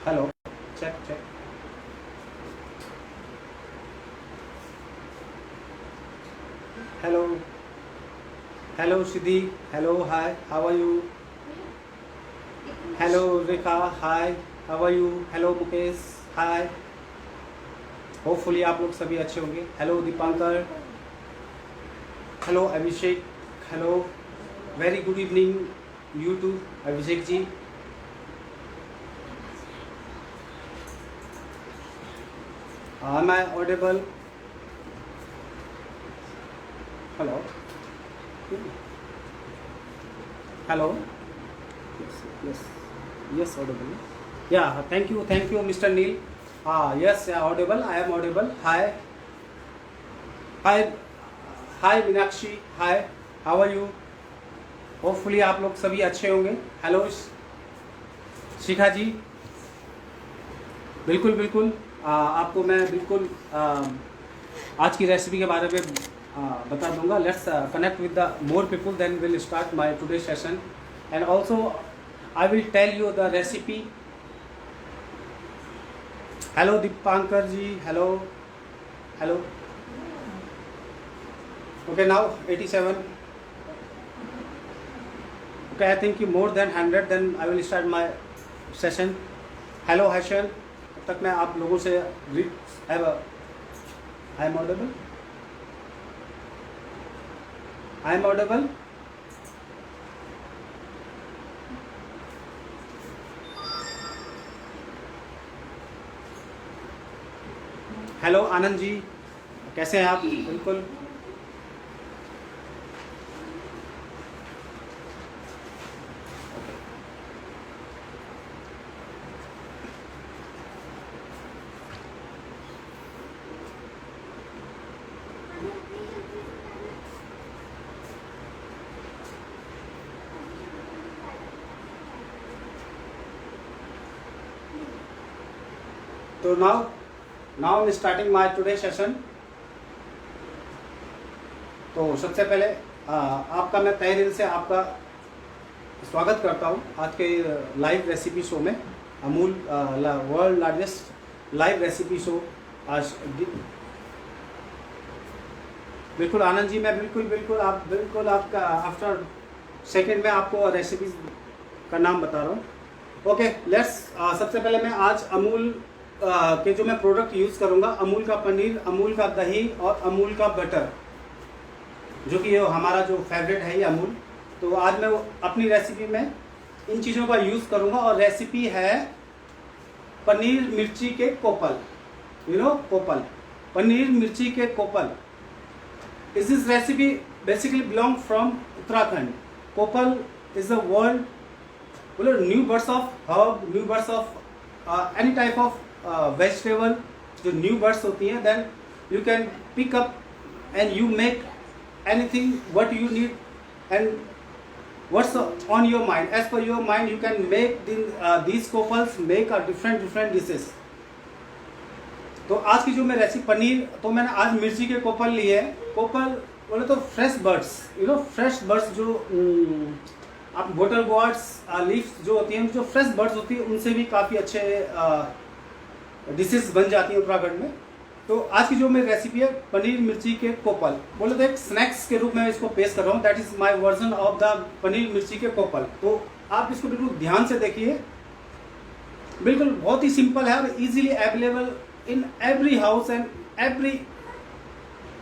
Hello, check check. Hello hello Siddhi, hello hi, how are you? Hello Rekha, hi, how are you? Hello Mukesh, hi. Hopefully आप लोग सभी अच्छे होंगे। Hello Dipankar, hello Abhishek, hello, very good evening you too Abhishek ji. Am I audible? Hello? Hello? Yes, audible. Yeah, thank you, Mr. Neil. Yes, audible. I am audible. Hi, Meenakshi. Hi, how are you? Hopefully आप लोग सभी अच्छे होंगे। Hello शिखा जी, बिल्कुल आपको मैं बिल्कुल आज की रेसिपी के बारे में बता दूंगा। Let's connect with the more people, then will start my today session and also I will tell you the recipe. Hello Dipankar ji, hello. Okay, now 87. Okay, I think you more than 100, then I will start my session. Hello Hashan, तब तक मैं आप लोगों से I am audible? I am audible? Hello Anand ji, कैसे हैं आप? बिल्कुल। तो now I'm starting my today session। तो सबसे पहले आपका मैं तहे दिल से आपका स्वागत करता हूँ आज के लाइव रेसिपी शो में। Amul world largest live recipe show आज। बिल्कुल आनंद जी, मैं बिल्कुल आपका आफ्टर सेकेंड में आपको रेसिपी का नाम बता रहा हूँ। ओके लेट्स सबसे पहले मैं आज अमूल के जो मैं प्रोडक्ट यूज़ करूँगा, अमूल का पनीर, अमूल का दही और अमूल का बटर, जो कि हमारा जो फेवरेट है ये अमूल। तो आज मैं अपनी रेसिपी में इन चीज़ों का यूज़ करूँगा और रेसिपी है पनीर मिर्ची के कोपल। कोपल, पनीर मिर्ची के कोपल। Is this recipe basically belong from Uttarakhand? Kopal is the world, new bursts of herb, new bursts of any type of vegetable, जो new bursts होती हैं, then you can pick up and you make anything what you need and what's on your mind. As per your mind, you can make these kopals make a different dishes. तो आज की जो मैं recipe paneer, तो मैंने आज मिर्ची के कोपल लिए है। कोपल बोले तो फ्रेश बर्ड्स, फ्रेश बर्ड्स जो आप बोटल गोड्स लीव्स जो होती हैं, जो फ्रेश बर्ड्स होती है, उनसे भी काफ़ी अच्छे डिशेस बन जाती हैं उत्तराखंड में। तो आज की जो मेरी रेसिपी है पनीर मिर्ची के कोपल, बोले तो एक स्नैक्स के रूप में इसको पेश कर रहा हूँ। That is my version of the paneer मिर्ची के कोपल। तो आप इसको बिल्कुल ध्यान से देखिए, बिल्कुल बहुत ही सिंपल है और easily available in every house and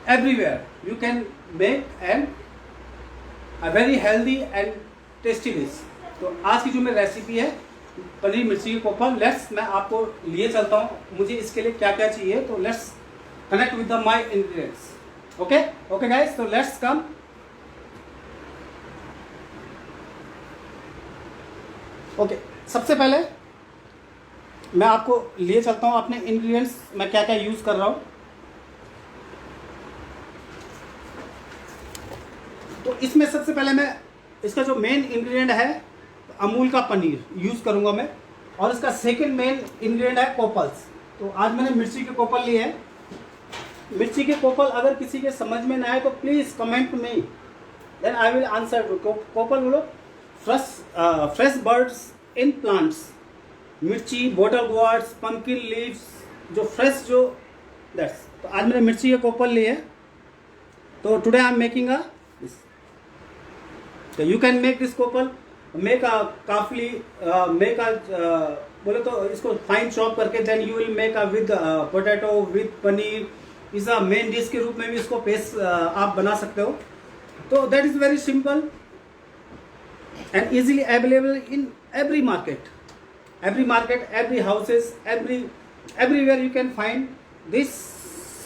everywhere you can make and a very healthy and tasty dish। तो आज की जो मेरी रेसिपी है पनीर मिर्ची के कोपल, लेट्स मैं आपको लिए चलता हूँ मुझे इसके लिए क्या क्या चाहिए। तो let's connect with the my ingredients. Okay guys, तो लेट्स कम। ओके, सबसे पहले मैं आपको लिए चलता हूँ अपने इंग्रेडिएंट्स मैं क्या क्या यूज़ कर रहा हूँ। तो इसमें सबसे पहले मैं इसका जो मेन इंग्रेडिएंट है अमूल का पनीर यूज़ करूँगा मैं, और इसका सेकंड मेन इंग्रेडिएंट है कोपल्स। तो आज मैंने मिर्ची के कोपल लिए हैं। मिर्ची के कोपल अगर किसी के समझ में ना आए तो please comment me, then I will answer. कोपल बोलो फ्रेश बर्ड्स इन प्लांट्स, मिर्ची, बॉटल गोर्ड्स, पंपकिन लीव्स, जो फ्रेश जो दैट्स। तो आज मैंने मिर्ची के कोपल लिए हैं। तो today I am making a this. तो यू कैन मेक दिस कोपल, make a kafli make a बोले तो इसको फाइन चॉप करके then you will make a with potato with paneer, is a main dish के रूप में भी इसको पेस्ट आप बना सकते हो। तो that is very simple and easily available in every market, every houses, everywhere you can find this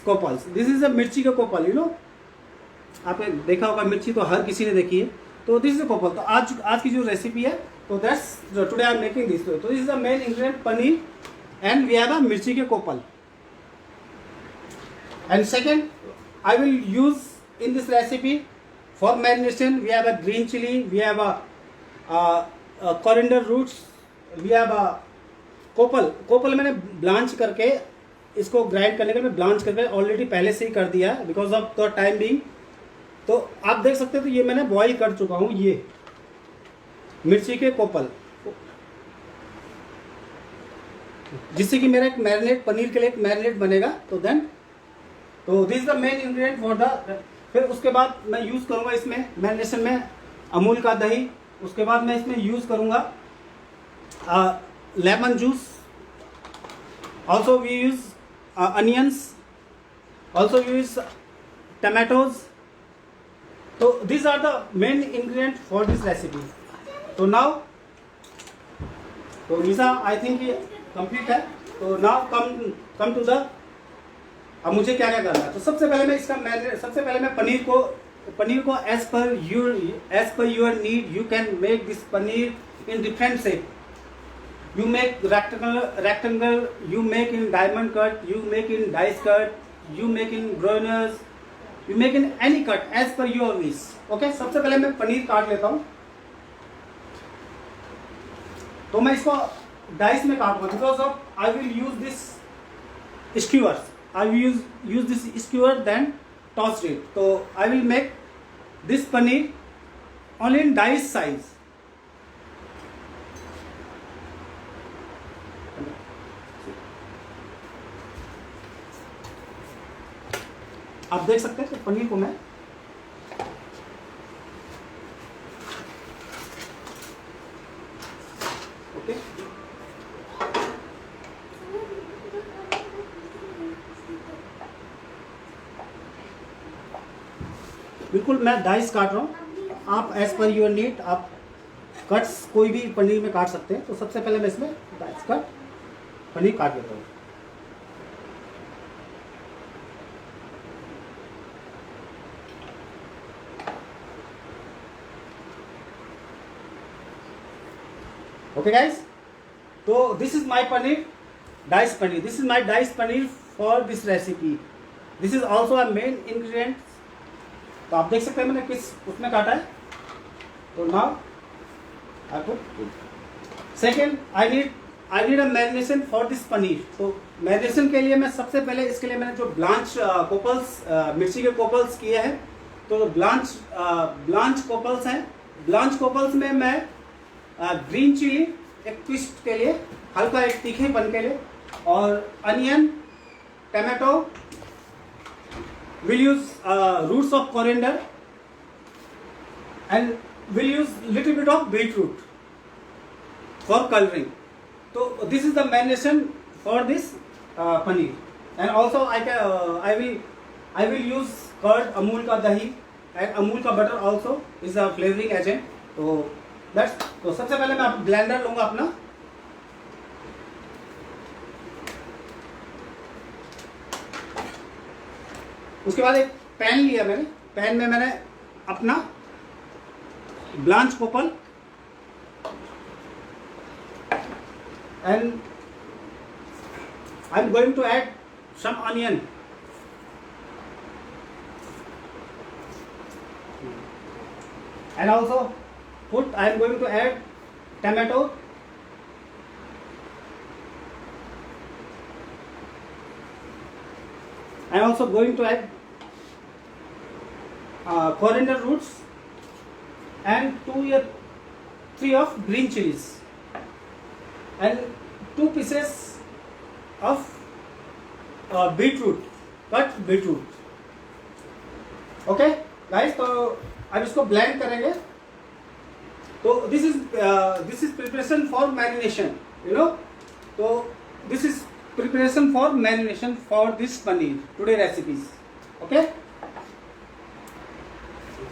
कोपल्स। दिस इज अ मिर्ची का कोपल, यू नो, आपने देखा होगा मिर्ची तो हर किसी ने देखी है। तो दिस इज अ कोपल। तो आज की जो रेसिपी है तो that's today I am making this. तो this is the main ingredient paneer and we have a मिर्ची के कोपल। And second I will use in this recipe for marination we have a green chili, we have a coriander roots, we have a कोपल मैंने blanch करके इसको grind करने के लिए ब्लांच करके ऑलरेडी पहले से ही कर दिया है because of the time being. तो आप देख सकते हो तो ये मैंने बॉईल कर चुका हूँ ये मिर्ची के कोपल, जिससे कि मेरा एक मैरिनेट पनीर के लिए एक मैरिनेट बनेगा। तो देन तो this is the main ingredient for the. फिर उसके बाद मैं यूज़ करूँगा इसमें मैरिनेशन में अमूल का दही। उसके बाद मैं इसमें यूज़ करूँगा lemon juice, also we use onions, also we use tomatoes. तो this are the main ingredient for this recipe. तो नाउ तो निशा आई थिंक ये कंप्लीट है। तो नाउ कम टू द अब मुझे क्या क्या करना है। तो सबसे पहले मैं पनीर को as per your need you can make this paneer in different shape. You make rectangle, you make in diamond cut, you make in dice cut, you make in corners, you make in any cut as per your wish. Okay, सबसे पहले मैं पनीर काट लेता हूँ। तो मैं इसको dice में काटूंगा because of I will use this squares, I will use this square then tossed it. So I will make this paneer only in dice size. आप देख सकते हैं कि पनीर को मैं ओके बिल्कुल मैं डाइस काट रहा हूँ। आप एज पर योर नीड आप कट्स कोई भी पनीर में काट सकते हैं। तो सबसे पहले मैं इसमें डाइस कट पनीर काट लेता हूँ। ओके गाइस, तो this is my paneer, dice paneer. This is my dice paneer for this recipe. This is also a main ingredient. तो आप देख सकते हैं मैंने किस उसमें काटा है। तो now I put second I need a marination for this paneer. तो मैरिनेशन के लिए मैं सबसे पहले इसके लिए मैंने जो ब्लांच कोपल्स मिर्ची के कोपल्स किए हैं। तो ब्लांच कोपल्स हैं। ब्लांच कोपल्स में मैं ग्रीन चिली एक ट्विस्ट के लिए, हल्का एक तीखेपन के लिए, और onion, tomato, we'll use roots of coriander and we'll use little bit of beetroot for coloring. So this is the marination for this paneer. And also I will use curd, Amul का दही and अमूल का butter also is a flavoring agent. तो सबसे पहले मैं blender लूँगा अपना। उसके बाद एक पैन लिया मैंने, पैन में मैंने अपना ब्लांच कोपल and I'm going to add some onion. And also I'm going to add tomato. I'm also going to add coriander roots and 2 or 3 of green chilies and 2 pieces of beetroot, cut beetroot. Okay guys, तो अब इसको blend करेंगे. तो this is preparation for marination, you know. तो this is preparation for marination for this paneer today recipes. Okay,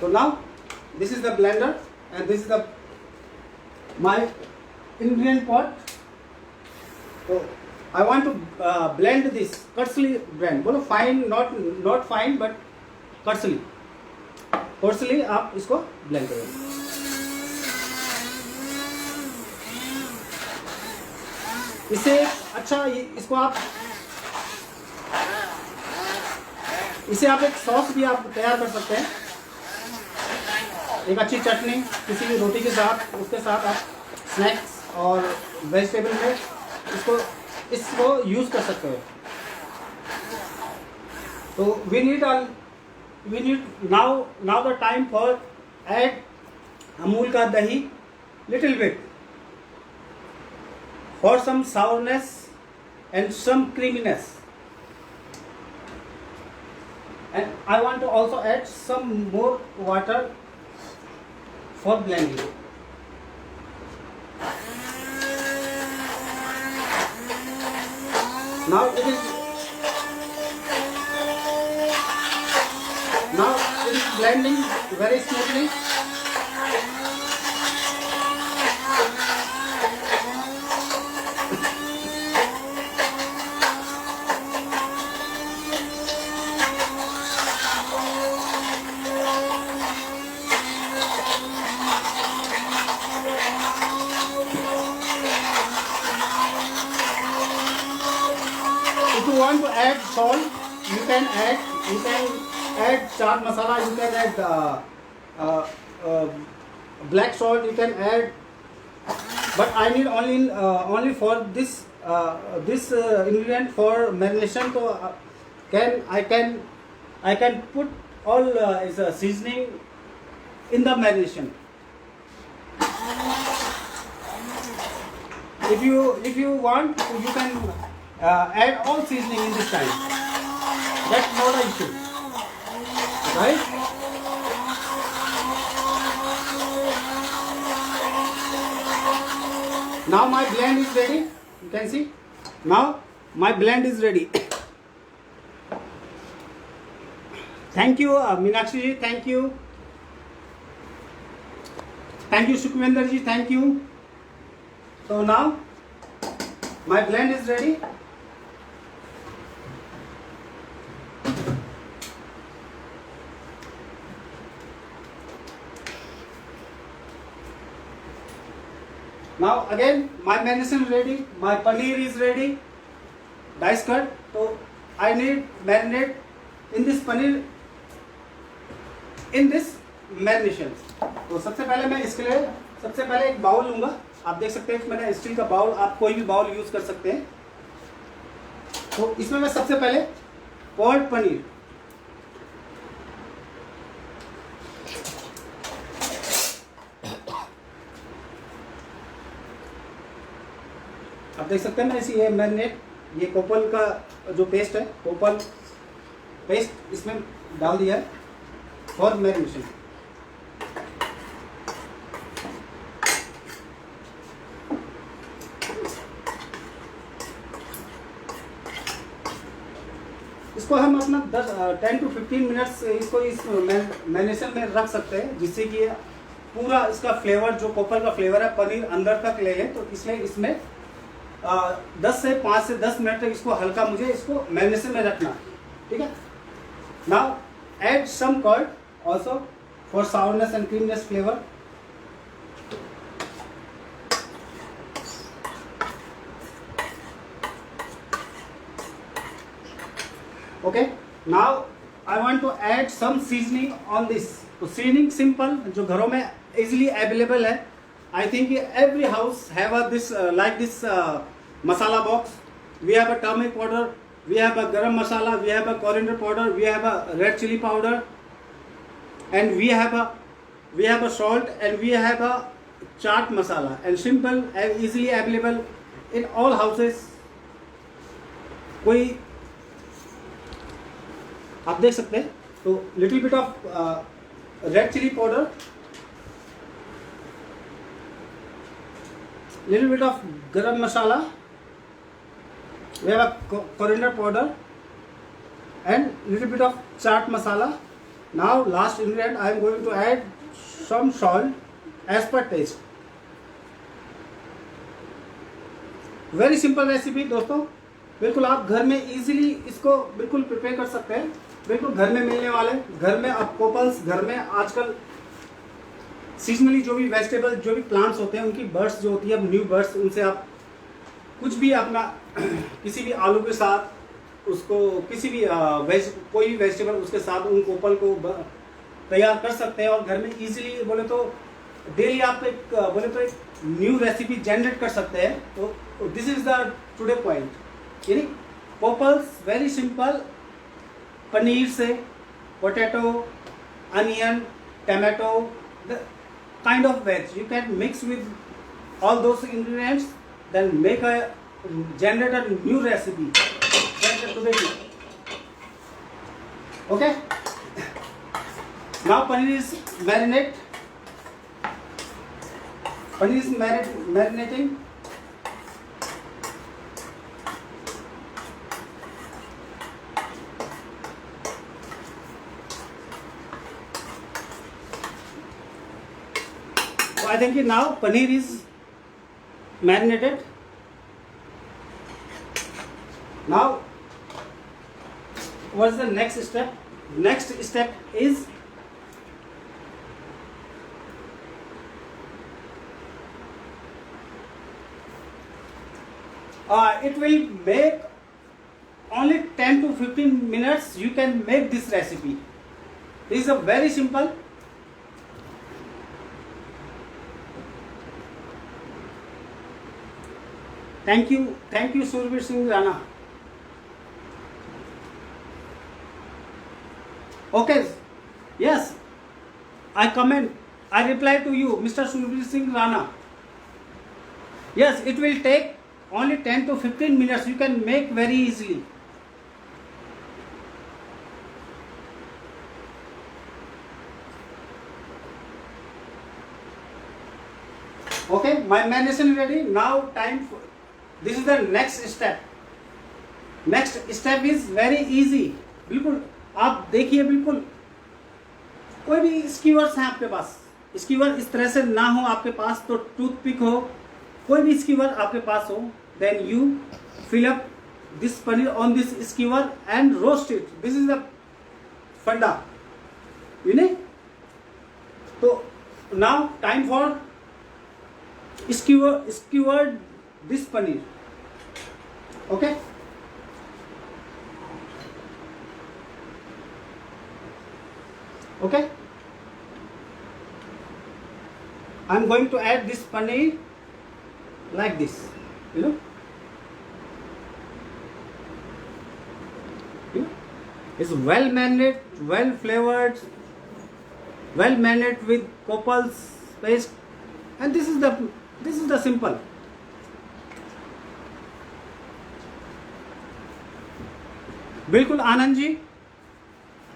so now this is the blender and this is the my ingredient pot. So I want to blend this coarsely blend. बोलो fine, not fine but coarsely आप इसको blend करेंगे. इसे अच्छा, इसको आप एक sauce भी आप तैयार कर सकते हैं. एक अच्छी चटनी किसी भी रोटी के साथ, उसके साथ आप स्नैक्स और वेजिटेबल में इसको यूज़ कर सकते हैं. तो we need now the time for add Amul का दही little bit for some sourness and some creaminess, and I want to also add some more water for blending. Now it is blending very smoothly. If you want to add salt, you can add chaat masala, you can add black salt, you can add, but I need only for this ingredient for marination. So I can put all is seasoning in the marination. If you want, you can add all seasoning in this time. That's not an issue, right? Now my blend is ready. You can see. Now my blend is ready. Thank you, Meenakshi ji. Thank you. Thank you, Sukhvinder ji. Thank you. So now my blend is ready. Now again my marination is ready, my paneer is ready, dice cut. So I need marinate in this paneer, in this marination. तो सबसे पहले मैं इसके लिए एक bowl लूँगा. आप देख सकते हैं मैंने स्टील का बाउल, आप कोई भी बाउल यूज़ कर सकते हैं. तो इसमें मैं सबसे पहले पॉल्ड पनीर, आप देख सकते हैं ना, ये मैरिनेट, ये कोपल का जो पेस्ट है, कोपल पेस्ट इसमें डाल दिया है फॉर मैरिनेशन. इसको हम अपना 10 to 15 मिनट्स इसको इस मैरिनेशन में रख सकते हैं, जिससे कि पूरा इसका फ्लेवर, जो कोपल का फ्लेवर है, पनीर अंदर तक ले है. तो इसलिए इसमें 5 से 10 मिनट तक इसको हल्का मुझे इसको मैरिनेशन में रखना, ठीक है. Now add some curd also for sourness and creaminess flavour. Okay, now I want to add some seasoning on this. तो सीजनिंग सिंपल जो घरों में इजीली अवेलेबल है। I think every house have a this like this masala box. We have a turmeric powder, we have a garam masala, we have a coriander powder, we have a red chili powder, and we have a salt, and we have a chaat masala, and simple and easily available in all houses. कोई आप देख सकते हैं। तो little bit of red chili powder, little bit of garam masala, we have a coriander powder, and little bit of chaat masala. Now last ingredient I am going to add some salt as per taste. Very simple recipe दोस्तों, बिल्कुल आप घर में easily इसको बिल्कुल prepare कर सकते हैं। बिल्कुल घर में मिलने वाले, घर में आप कपल्स, घर में आजकल सीजनली जो भी वेजिटेबल, जो भी प्लांट्स होते हैं, उनकी बर्ड्स जो होती है, अब न्यू बर्ड्स, उनसे आप कुछ भी अपना किसी भी आलू के साथ उसको, किसी भी कोई भी वेजिटेबल उसके साथ उन कोपल को तैयार कर सकते हैं और घर में इजीली बोले तो डेली आप एक बोले तो एक न्यू रेसिपी जनरेट कर सकते हैं। तो this is the today point. यानी कोपल्स वेरी सिंपल, पनीर से potato, onion, tomato, kind of veg you can mix with all those ingredients, then generate a new recipe. Okay, now paneer is marinating. I think now paneer is marinated. Now what's the next step? Next step is it will make only 10 to 15 minutes you can make this recipe. This is a very simple. Thank you Surbir Singh Rana. Okay, yes, I reply to you, Mr. Surbir Singh Rana. Yes, it will take only 10 to 15 minutes, you can make very easily. Okay, my marination ready. Now time for, this is the next step. Next step is very easy. बिल्कुल आप देखिए, बिल्कुल कोई भी skewers हैं आपके पास, skewer इस तरह से ना हो आपके पास तो टूथपिक हो, कोई भी स्कीवर आपके पास हो, then you fill up this paneer on this skewer and roast it. This is the funda, you know. तो now time for skewer this paneer. Okay, okay, I'm going to add this paneer like this, you know, it's well marinated, well flavored, well marinated with copals paste, and this is the simple. बिल्कुल आनंद जी,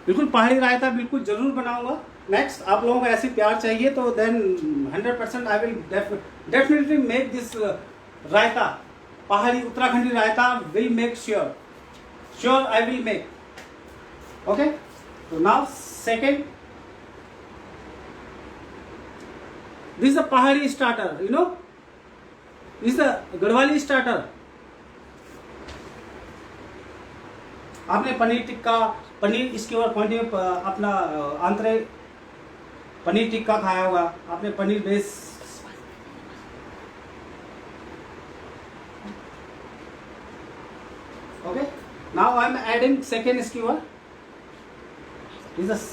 बिल्कुल पहाड़ी रायता बिल्कुल जरूर बनाऊंगा। Next आप लोगों को ऐसी प्यार चाहिए तो then 100% I will definitely make this raita, पहाड़ी उत्तराखंडी raita will make sure I will make. Okay, तो now second, this is a Pahari starter, you know, this is a Garhwali starter. आपने पनीर टिक्का, पनीर इसके और क्वांटिटी में अपना आंतरे पनीर टिक्का खाया होगा आपने, paneer base. Okay, Now I am adding second skewer. Is this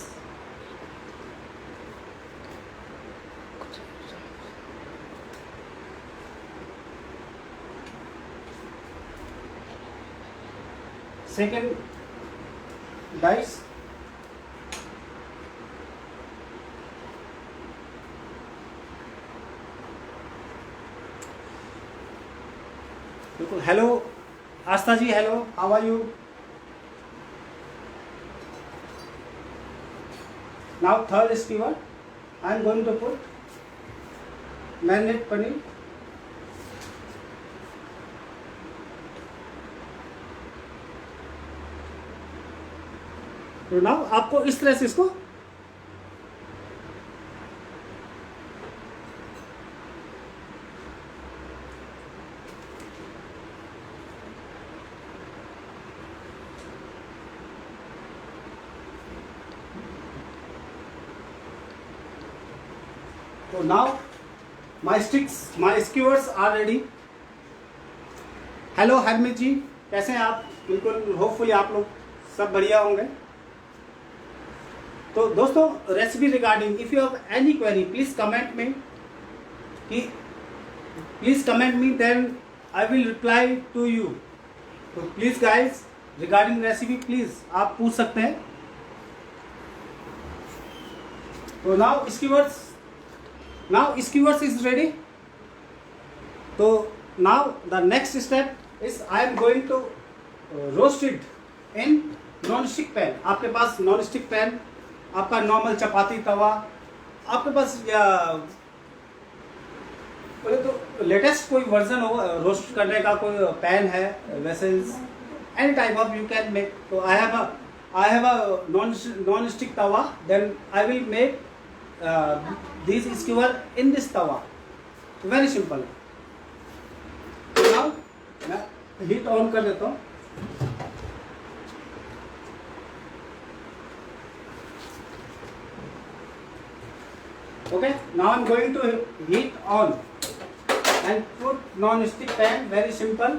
second dice? बिल्कुल. Hello Aastha ji, hello, how are you? Now third skewer, I am going to put marinate paneer. तो now आपको इस तरह से इसको तो now my sticks, my skewers are ready. Hello Harmeet ji, कैसे हैं आप? बिल्कुल, होपफुली आप लोग सब बढ़िया होंगे. तो दोस्तों, recipe regarding, if you have any query please comment में, please comment me, then I will reply to you. तो please guys, regarding recipe please आप पूछ सकते हैं. तो now skewers is ready. So now the next step is I am going to roast it in non-stick pan. आपके पास non-stick pan, आपका normal चपाती तवा, आपके पास या बोले तो लेटेस्ट कोई वर्जन हो रोस्ट करने का, कोई पैन है, vessels, any type of you can make. तो I have a non-stick tawa, then I will make this skewer in this tawa. Very simple. Now मैं हीट ऑन कर देता हूँ. Okay, now I'm going to heat on and put non-stick pan. Very simple.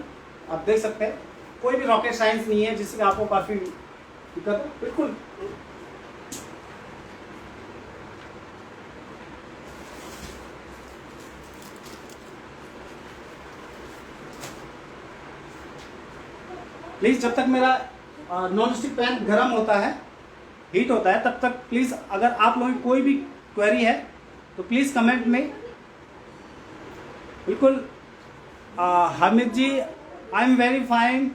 आप देख सकते हैं, कोई भी रॉकेट साइंस नहीं है जिससे आपको काफी दिक्कत हो. बिल्कुल प्लीज़, जब तक मेरा नॉन स्टिक पैन गर्म होता है, हीट होता है, तब तक प्लीज़ अगर आप लोगों की कोई भी क्वेरी है तो प्लीज़ कमेंट में. बिल्कुल. Hamid ji, I am very fine.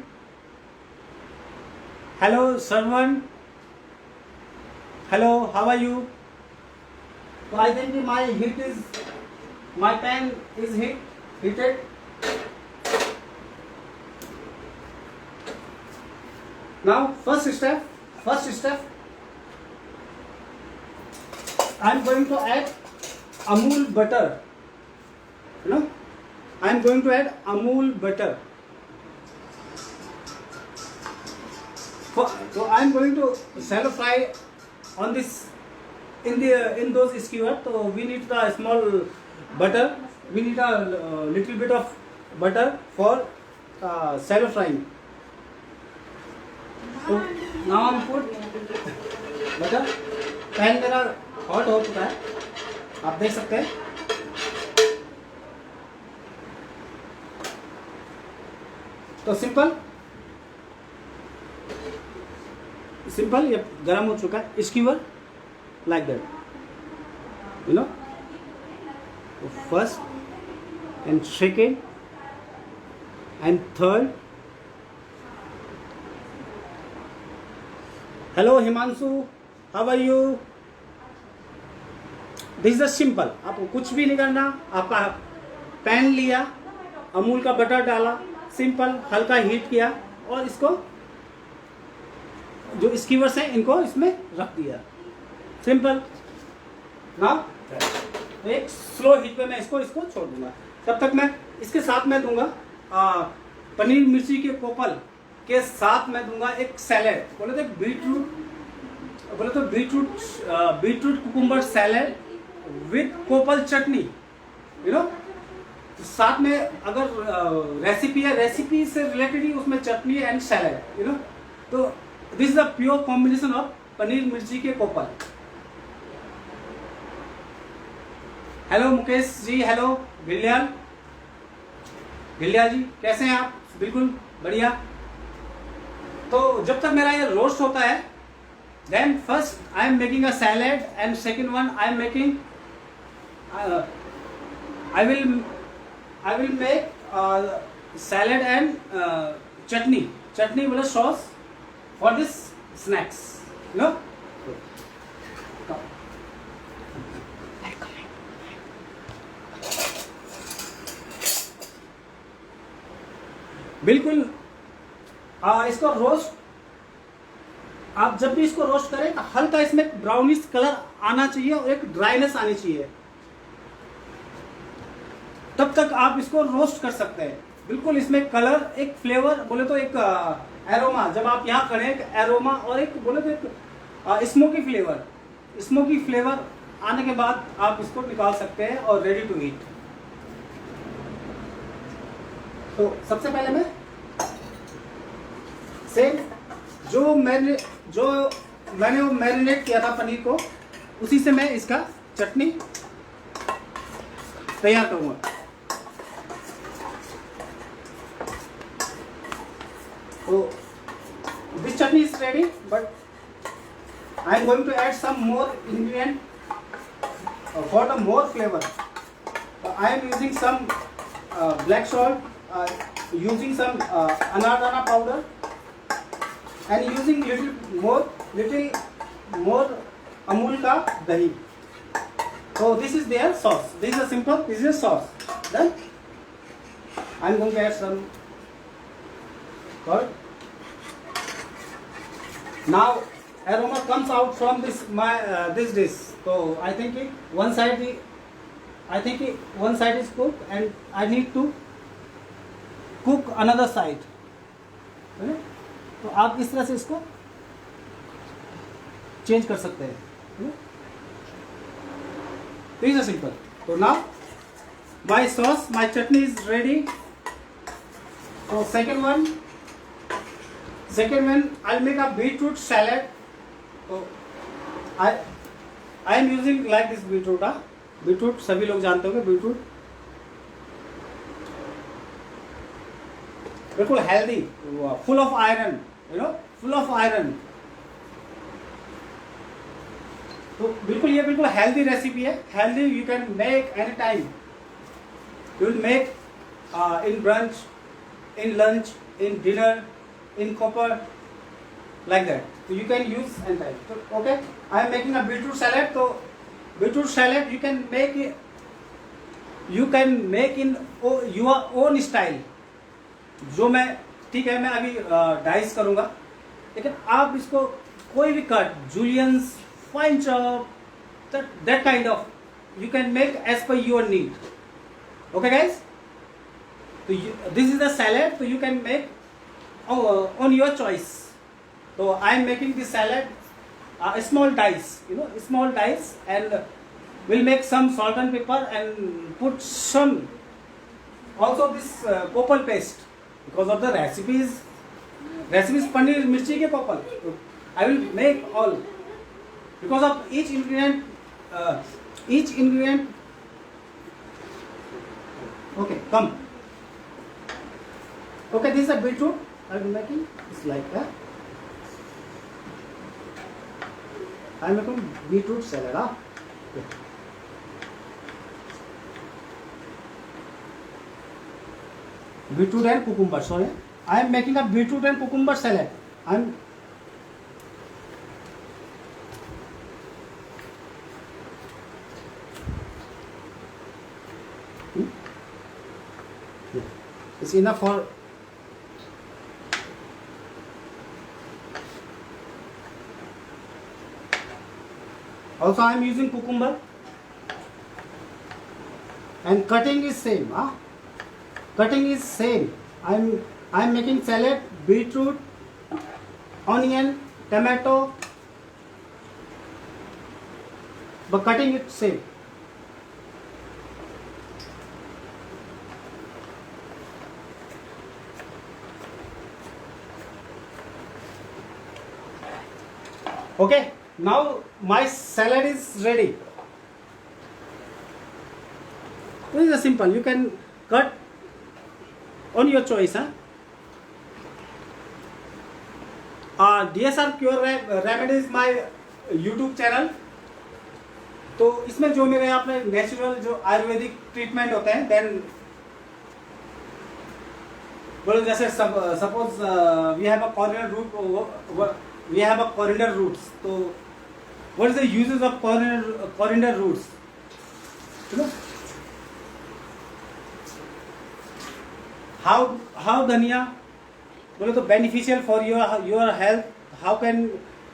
Hello Sarvan, hello, how are you? तो I think my pan is heated. Now first step, I am going to add Amul butter. I am going to add Amul butter. So I am going to shallow fry on this in those skewers. So we need the small butter. We need a little bit of butter for shallow frying. तो now हम put butter. Pan मेरा hot हो चुका है, आप देख सकते हैं. तो सिंपल ये गरम हो चुका है. Skewer like that, you know. First and second and third. Hello Himanshu, how are you? This is simple. आपको कुछ भी नहीं करना. आपका पैन लिया, अमूल का बटर डाला, सिंपल हल्का हीट किया और इसको जो स्कीवर्स हैं इनको इसमें रख दिया. सिंपल. नाउ एक स्लो हीट पे मैं इसको छोड़ दूंगा. तब तक मैं इसके साथ में दूंगा पनीर मिर्ची के कोपल के साथ मैं दूंगा एक सैलेड. बोले तो बीटरूट कुकुम्बर सैलेड विद कोपल चटनी, यू नो. साथ में अगर रेसिपी है, रेसिपी से रिलेटेड ही उसमें चटनी एंड सैलेड, यू नो. तो this is the pure combination of paneer मिर्ची के कोपल। हेलो मुकेश जी, हेलो गिलियाल जी, कैसे हैं आप? बिल्कुल बढ़िया। तो जब तक मेरा ये रोस्ट होता है, then first I am making a salad and second one I am making I will make salad and chutney मतलब sauce for this snacks, you know. बिल्कुल इसको रोस्ट, आप जब भी इसको रोस्ट करें तो हल्का इसमें ब्राउनिश कलर आना चाहिए और एक ड्राइनेस आनी चाहिए, तब तक आप इसको रोस्ट कर सकते हैं। बिल्कुल इसमें कलर, एक फ्लेवर बोले तो एक एरोमा, जब आप यहाँ करें एक एरोमा और एक बोले तो एक स्मोकी फ्लेवर आने के बाद आप इसको निकाल सकते हैं और रेडी टू ईट। तो सबसे पहले मैं सेम जो मैंने वो मैरिनेट किया था पनीर को, उसी से मैं इसका चटनी तैयार करूंगा। तो this chutney is ready, but I am going to add some more ingredient for the more flavour. I am using some black salt, using some anardana powder, and using little more amul ka dahi. So this is their sauce. This is a simple, this is a sauce. Then I am going to add some curd. Now aroma comes out from this dish. So I think one side is cooked and I need to cook another side. तो आप इस तरह से इसको change कर सकते हैं। तो इज सिंपल। तो now my sauce, my chutney is ready. तो second one I make a beetroot salad. तो I am using like this beetroot सभी लोग जानते होंगे। बीटरूट बिल्कुल healthy, full of iron, full of iron. तो ये बिल्कुल हेल्दी रेसिपी है। Healthy you can make any time. You will make in brunch, in lunch, in dinner, in copper, like that. तो you can use any time. तो okay, I am making a beetroot salad. तो beetroot salad you can make in your own style। जो मैं, ठीक है, मैं अभी dice करूंगा, लेकिन आप इसको कोई भी cut, juliennes, fine chop, that kind of you can make as per your need. Okay guys, तो दिस इज द सैलेड। तो you can make on your choice. तो I am making this salad small dice, small dice, and we'll make some salt and pepper and put some also this popal paste, because of the recipes paneer mirchi ke popal. I will make all because of each ingredient. Okay, come. Okay, this is a beetroot I will be making. It's like that. I am making beetroot salad. Beetroot and cucumber. Sorry, I am making a beetroot and cucumber salad. It's enough for. Also, I am using cucumber, and cutting is same. Cutting is same. I am making salad, beetroot, onion, tomato, but cutting it same. Okay, now my salad is ready. This is simple. You can cut on your choice. DSR Cure Remedy is my YouTube channel. तो इसमें जो मेरे यहाँ पे natural जो Ayurvedic treatment होते हैं, then बोलो जैसे suppose we have a coriander root, we have a coriander roots, तो what is the uses of coriander roots, you know, how धनिया बोले तो beneficial for your health, how can,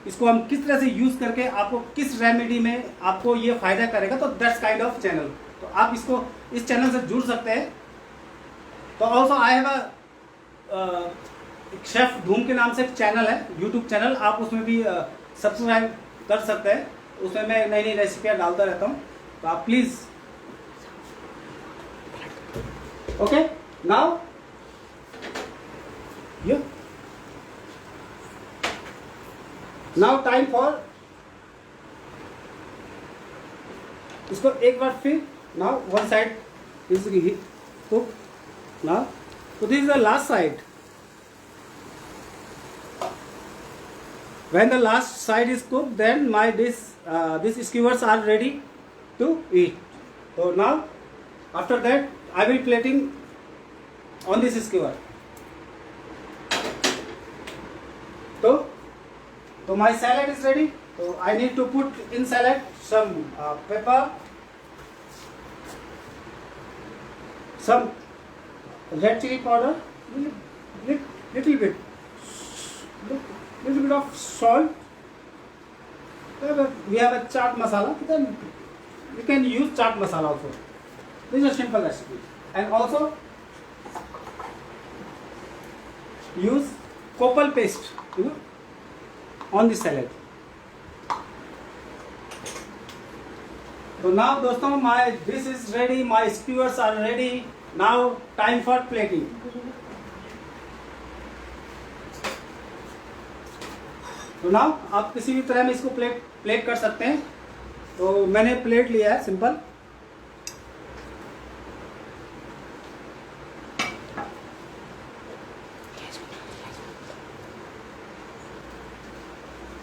इसको हम किस तरह से यूज करके आपको किस रेमेडी में आपको ये फायदा करेगा, तो दैट्स काइंड ऑफ चैनल, तो आप इसको इस चैनल से जुड़ सकते हैं। तो also I have a chef धूम के नाम से एक चैनल है, यूट्यूब चैनल, आप उसमें भी सब्सक्राइब कर सकते हैं, उसमें मैं नई नई रेसिपियाँ डालता रहता हूँ, तो आप प्लीज। ओके, नाउ ये नाउ टाइम फॉर, इसको एक बार फिर, now one side is cook now, so this is the last side. When the last side is cooked, then my these skewers are ready to eat. So now after that I will plating on this skewer. So my salad is ready. So I need to put in salad some pepper, some red chili powder, little bit of salt. We have a chaat masala, then you can use chaat masala also. This is a simple recipe. And also use copal paste, you know, on the salad. So now दोस्तों, my dish is ready, my skewers are ready. Now time for plating. तो now आप किसी भी तरह में इसको plate कर सकते हैं। तो मैंने प्लेट लिया है simple.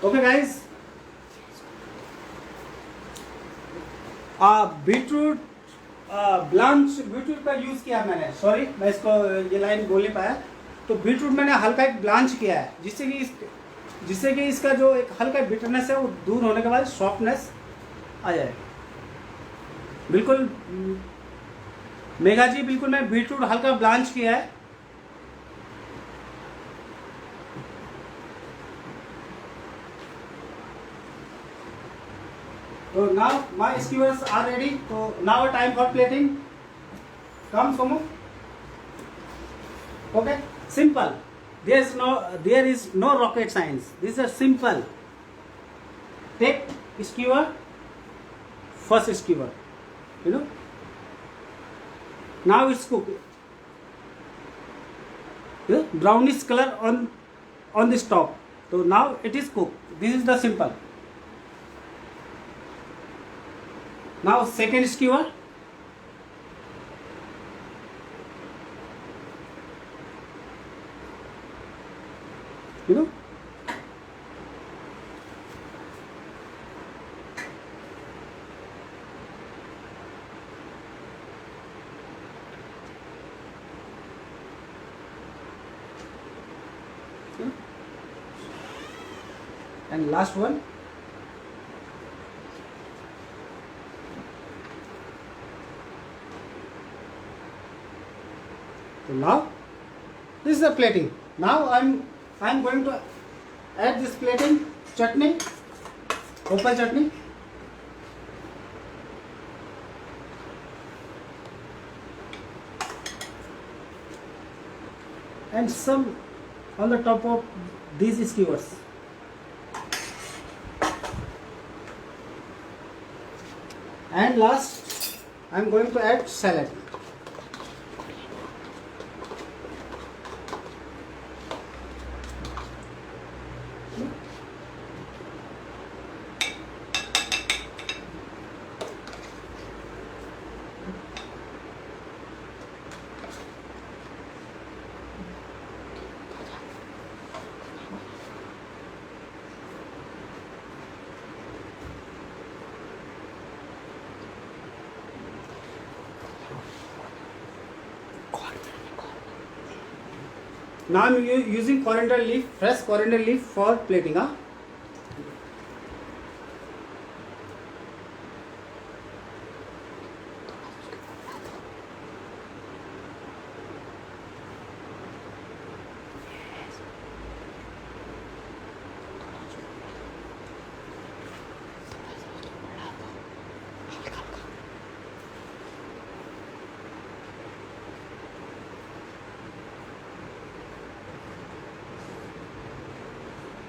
Okay guys, beetroot blanch beetroot का यूज किया मैंने, सॉरी मैं इसको ये लाइन बोल नहीं पाया। तो बीटरूट मैंने हल्का एक ब्लांच किया है, जिससे कि इसका जो एक हल्का बिटरनेस है वो दूर होने के बाद सॉफ्टनेस आ जाए। बिल्कुल मेघा जी, बिल्कुल मैं बीटरूट हल्का ब्लांच किया है। So now my skewers are ready. So now time for plating. Come Somu. Okay, simple. There is no rocket science. This is simple. Take skewer, first skewer. You know. Now it's cooked. You know, brownish color on this top. So now it is cooked. This is the simple. Now second skewer. You know. And last one. So now this is the plating. Now I'm going to add this plating chutney, opal chutney, and some on the top of these skewers. And last I'm going to add salad. Now I'm using coriander leaf, fresh coriander leaf for plating. Huh?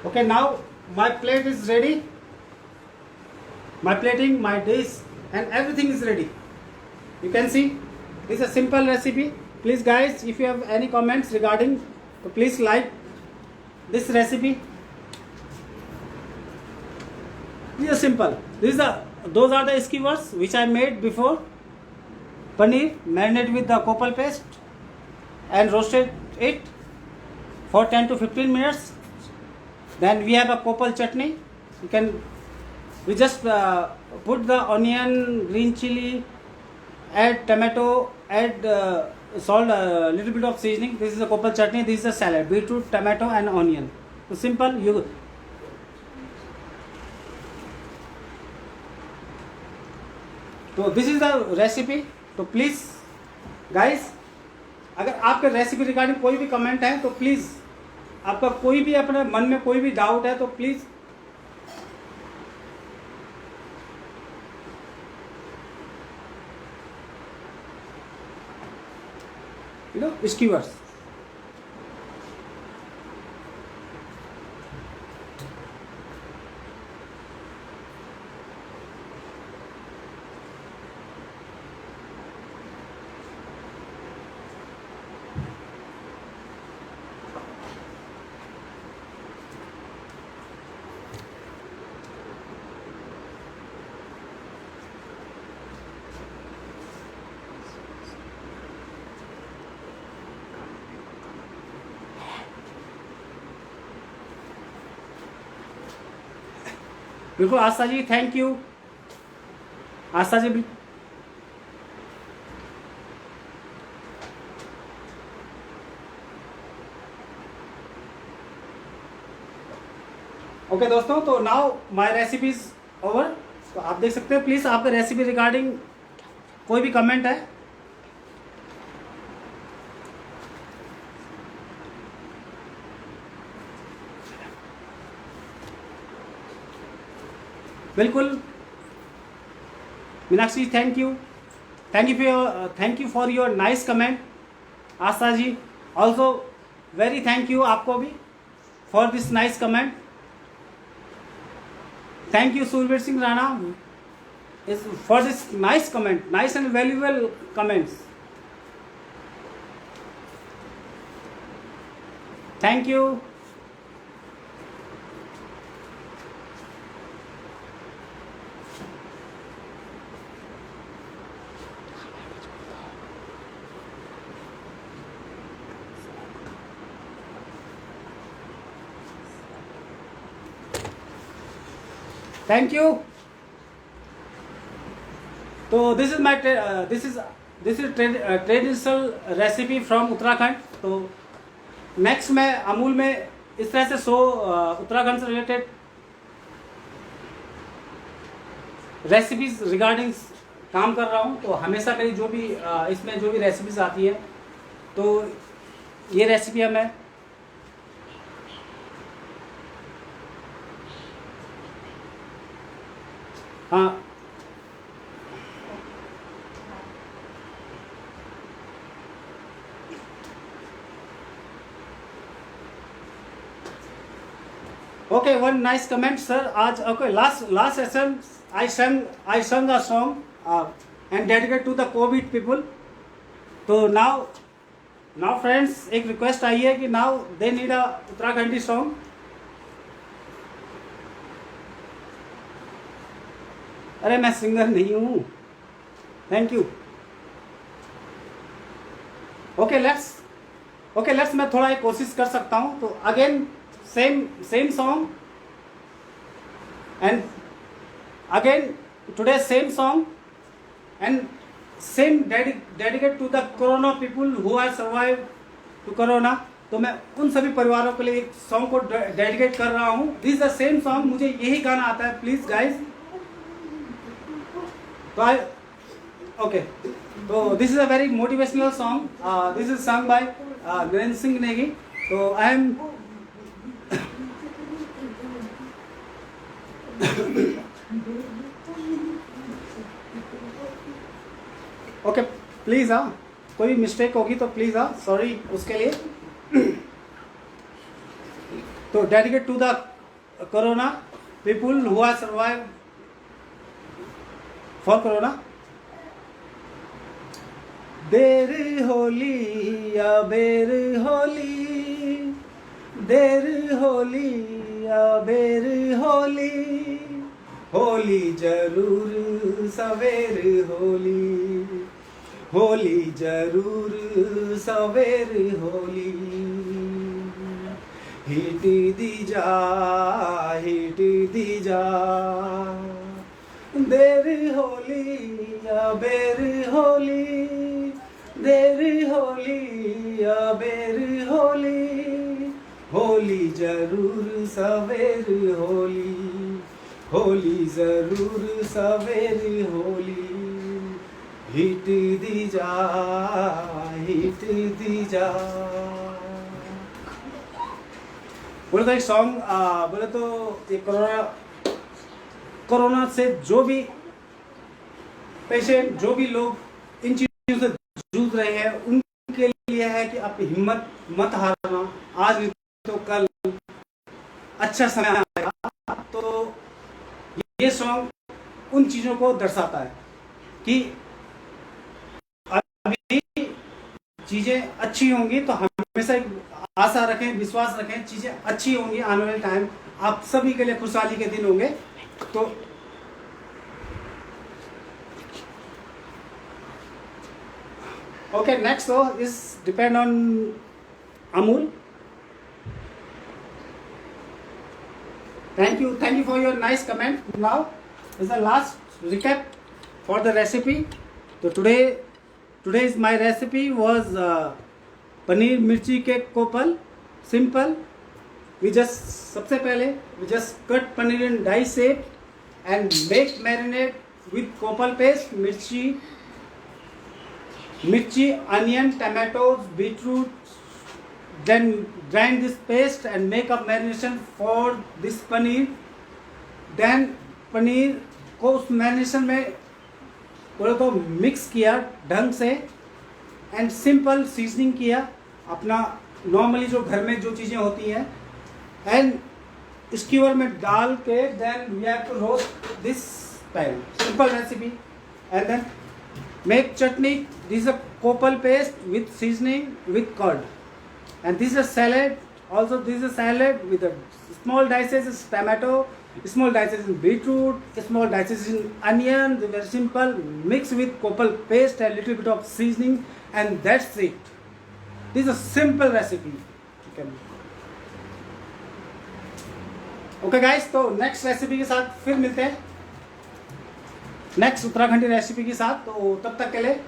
Okay, now my plate is ready. My plating, my dish, and everything is ready. You can see, this is a simple recipe. Please guys, if you have any comments regarding, so please like this recipe. This is simple. Those are the skewers which I made before. Paneer marinated with the copal paste and roasted it for 10 to 15 minutes. Then we have a copal chutney. We just put the onion, green chili, add tomato, add salt, a little bit of seasoning. This is a copal chutney. This is a salad: beetroot, tomato, and onion. So simple. तो this is the recipe. तो please guys, अगर आपके recipe regarding कोई भी comment है तो please, आपका कोई भी अपने मन में कोई भी डाउट है तो प्लीज़ skewers. बिल्कुल Aastha ji, thank you Aastha ji. Okay दोस्तों, तो now my recipe is over. तो आप देख सकते हैं. प्लीज आपके रेसिपी रिगार्डिंग कोई भी कमेंट है बिल्कुल. Meenakshi, thank you for your nice comment. Aastha ji also very thank you आपको भी for this nice comment. Thank you Surveer Singh Rana for this nice comment, nice and valuable comments. Thank you. Thank you. तो this is traditional recipe from Uttarakhand. तो next मैं अमूल में इस तरह से उत्तराखंड से रिलेटेड रेसिपीज रिगार्डिंग काम कर रहा हूँ. तो हमेशा मेरी जो भी इसमें जो भी रेसिपीज आती है तो ये रेसिपी है मैं हाँ okay, one nice comment sir. आज okay, last session I sang a song and dedicated to the COVID people. तो नाउ फ्रेंड्स, एक रिक्वेस्ट आई है कि now they need a Uttarakhandi song. अरे मैं सिंगर नहीं हूँ. Thank you. ओके लेट्स मैं थोड़ा एक कोशिश कर सकता हूँ. तो again same song and again today same song and same dedicate to the corona people who are survive to corona. तो मैं उन सभी परिवारों के लिए एक सॉन्ग को डेडिकेट कर रहा हूँ। This is the same song, मुझे यही गाना आता है, प्लीज गाइज। तो ओके, तो this is a very motivational song, this is song by Narendra Singh Negi. तो आई एम ओके, प्लीज हाँ, कोई मिस्टेक होगी तो प्लीज हाँ, सॉरी उसके लिए। तो dedicate to the corona people who are survive for corona. देर होली या बेर होली, देर होली या बेर होली, होली जरूर सवेर होली, होली जरूर सवेर होली। हिट दी जा, हिट दी जा, देर होली या बेर होली, देर होली या बेर होली, होली जरूर सवेर होली, होली जरूर सवेर होली। हिट दी जा, हिट दी जा। बोले तो एक सॉन्ग, बोले तो ये कोरोना से जो भी पेशेंट, जो भी लोग इन चीज़ों से जूझ रहे हैं, उनके लिए है कि आप हिम्मत मत हारना, आज नहीं तो कल अच्छा समय आएगा। तो ये सॉन्ग उन चीज़ों को दर्शाता है कि अभी चीज़ें अच्छी होंगी, तो हमेशा एक आशा रखें, विश्वास रखें, चीज़ें अच्छी होंगी। आने वाले टाइम आप सभी के लिए खुशहाली के दिन होंगे। तो okay, next is depend on Amul. Thank you for your nice comment. Now is the last recap for the recipe. So today's my recipe was paneer मिर्ची के कोपल, simple. सबसे पहले we just cut paneer in dice shape and make marinade with कोपल paste, मिर्ची, onion, tomatoes, beetroot. Then grind this paste and make a marination for this paneer. Then paneer को उस marination में बोले तो मिक्स किया ढंग से एंड सिंपल सीजनिंग किया, अपना नॉर्मली जो घर में जो चीज़ें होती हैं, एंड स्कीवर में डाल के then we have to roast this time, simple recipe. And then make chutney, this is a कोपल paste with seasoning with curd. And this is a salad. Also, this is a salad with a small dices is tomato, small dices in beetroot, small dices in onion. Very simple. Mix with koppal paste and little bit of seasoning, and that's it. This is a simple recipe. Okay guys, तो next recipe के साथ फिर मिलते हैं, next Uttarakhandi recipe के साथ। तो तब तक के लिए